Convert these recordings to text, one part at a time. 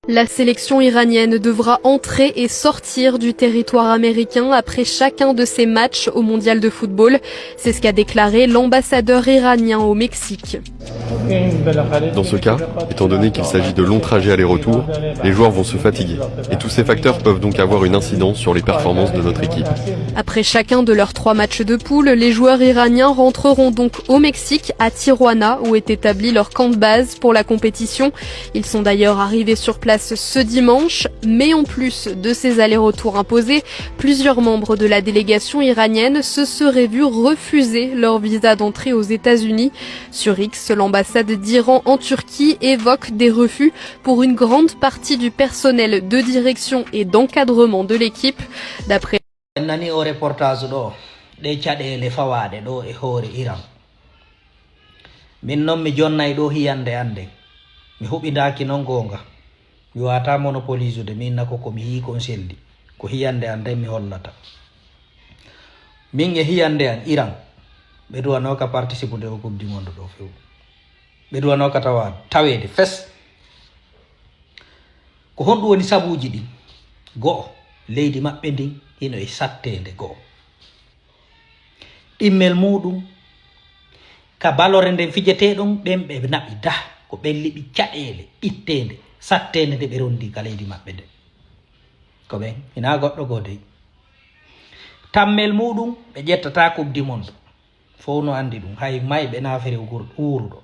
La sélection iranienne devra entrer et sortir du territoire américain après chacun de ses matchs au mondial de football. C'est ce qu'a déclaré l'ambassadeur iranien au Mexique. Dans ce cas, étant donné qu'il s'agit de longs trajets aller-retour, les joueurs vont se fatiguer. Et tous ces facteurs peuvent donc avoir une incidence sur les performances de notre équipe. Après chacun de leurs 3 matchs de poule, les joueurs iraniens rentreront donc au Mexique, à Tijuana, où est établi leur camp de base pour la compétition. Ils sont d'ailleurs arrivés sur place ce dimanche, mais en plus de ces allers-retours imposés, plusieurs membres de la délégation iranienne se seraient vus refuser leur visa d'entrée aux États-Unis. Sur X, l'ambassade d'Iran en Turquie évoque des refus pour une grande partie du personnel de direction et d'encadrement de l'équipe. D'après nani o reportage ɗo ɗe caɗele fawade ɗo e hoore Iran min noon mi jonnay ɗo hiyande ande mi huɓidaki noon gonga mi wata monopolise de min nako komi yi kon selli ko hiyande ande mi hollata min e hiyande an Iran ɓe duwano ka participe de o coupe du monde ɗo few ɓe duwano ka tawede fes ko honɗum woni sabuji ɗi go'o leydi maɓɓe ndin hino e sattede go'o ɗimmel muɗum ka balore nden fijeteɗon ɓen ɓe naɓi da ko ɓen liɓi caɗele ɓittede sattede nde ɓe rondi ka leydi maɓɓe nde ko ɓen hina goɗɗo go dey tammel muɗum ɓe ƴettata coupe du monde fof no andi ɗum hay may ɓe nafere wuruɗo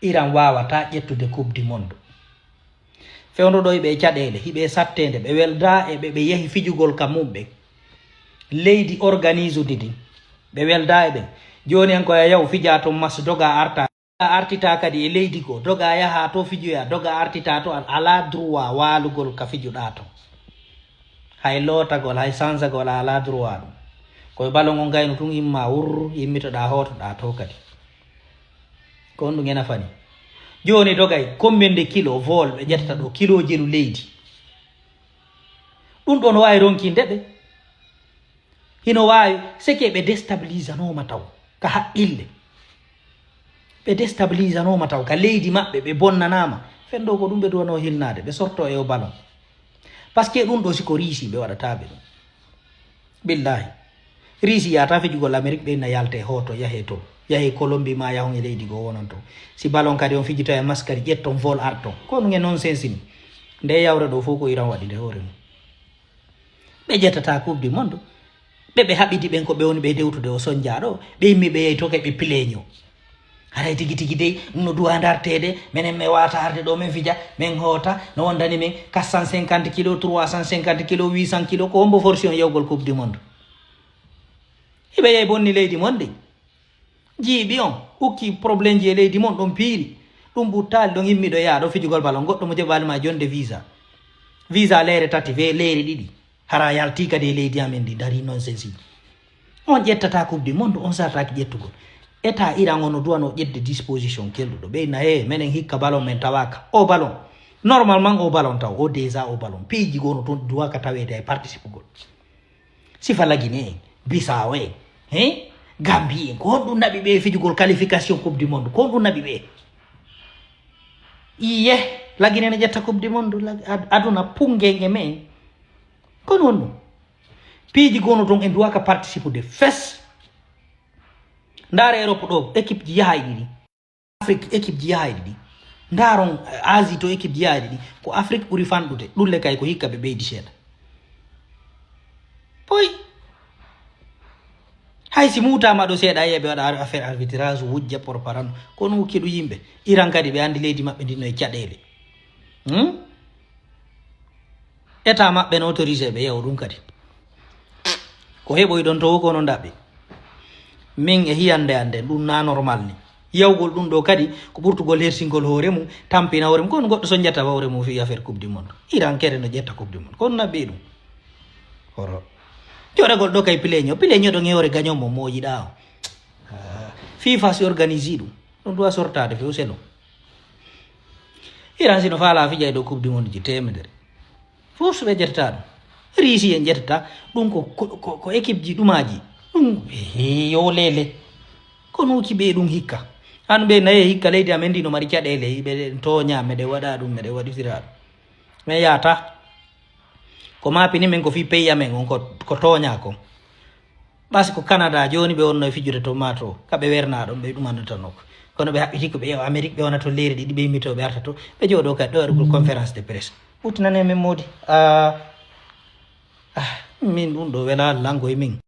Iran wawata ƴettude coupe du monde fewnoɗo ɓe caɗele hiɓe sattede ɓe welda e ɓe yehi fijugol kam mumɓe leydi organise ude ɗin ɓe welda e ɓen joni en koye yaw fija to mas doga artita kadi e leydi ko doga yaha to fijoya doga artita to ala droit walugol ka fijuɗa to hay lotagol hay sansagol ala droit ɗum koye balon on gayno tun imma wurr yimmitoɗa hotoɗa to kadi ko on ɗum ena fani joni dogay combien de kilo vol ɓe ƴettata ɗo kilo jelu leydi ɗum ɗon wawi ronkinde ɓe hino wawi seke ɓe déstabilisanoma taw ka haqqille ɓe déstabilisanoma taw ka leydi maɓɓe ɓe bonnanama fenɗo ko ɗum ɓe duwano hilnade ɓe sorto e o ballon par ce que ɗum ɗo siko riisi ɓe waɗataɓe ɗum billahi riisi yata fijugol Amérique ɓe na yalte hoto yahe to yahi Colombie ma yahon e leydi go wonon to si ballon kadi on fijito e maskari ƴetton vol arton ko ɗum e nonsense ni nde yawre ɗo fof ko Iran waɗi nde hoore mum ɓe ƴettata coupe du monde ɓe haɓidi ɓen ko ɓe woni ɓe dewtude o soñja ɗo ɓe yimmi ɓe yehi to keɓe pileño haray tigi tigi dey no duwa dartede minen mi wata arde ɗo min fija min hoota no wondani min 450 kilo 350 kilo 800 kilo ko hombo force on yawgol coupe du monde hiɓe yehi bonni leydi mon ɗi jiiɓi on hukki probléme ji e leydi mon ɗon piiri ɗum ɓuttali ɗon immiɗo yaa ɗo fijugol ballon goɗɗo mo jaɓalima jonde visa leere tati leere ɗiɗi hara yalti kadi e leydi amen ndi dari non sensi on ƴettata coupe du monde on sartaki ƴettugol état Iran ono duwano ƴedde disposition kelluɗo ɓeyna minen hikka ballon men tawaka o ballon normalement o ballon taw o déjà o ballon piiji gono toon duwaka tawede ay participe gol sifa lagine en Bissau en Gambie en ko honɗum naɓi ɓe fijugol qualification coupe du monde ko honɗum naɓi ɓe iye lagine ne ƴetta coupe du monde aduna pungenge men kono honɗum piiji gono toon en duwaka participe de fes ndaara Europe ɗo équipe ji yahayɗi ɗi Afrique équipe ji yahayɗi ɗi ndaaron Asie to équipe ji yahayɗi ɗi ko Afrique ɓuri fanɗude ɗulle kay ko hikka ɓe ɓeydi seeɗa boy hay si mutama ɗo seeɗa yeɓe waɗa affaire arbitrage wujja por parano kono hukki ɗum yimɓe Iran kadi ɓe andi leydi maɓɓe ndino e caɗele état maɓɓe no autorisé ɓe yew ɗum kadi ko heɓoy ɗon to kono daɓɓe min e hiyande ande ɗum na normal ni yawgol ɗum ɗo kadi ko ɓurtugol hersingol hoore mum tampina hoore mum kono goɗɗo so jetta hoore mum fi affaire coupe du monde Iran kere no ƴetta coupe du monde kono nabbi ɗum horo joɗagol ɗo kay pileño ɗon hewre gagnant mo moƴiɗa o FIFA si organise ɗum duwa sortade few selo Iran sino faala fija ɗo coupe du monde ji temedere fof so ɓe ƴettata ɗum riisi en ƴettata ɗum ko équipe ji ɗumaji ɗum yo lele kono wuki ɓe ɗum hikka an ɓe nayi hikka leydi amen ndi no mari caɗele ɓe toña meɗe waɗa ɗum meɗe waɗitira ɗum mais yata ko mapini men ko fi pays amen on ko toña ko basi ko Canada joni ɓe wonno fijude to mato kaɓe werna ɗon ɓe ɗum andutano ko kono ɓe haɓɓiti ko ɓe ƴeewa Amérique ɓe wona to leydi ɗiɗi ɓe yimmi to ɓe arta to ɓe jooɗo kadi ɗo waɗugol conférence de presse ɓuttinane men modi min ɗum ɗo wela lango e min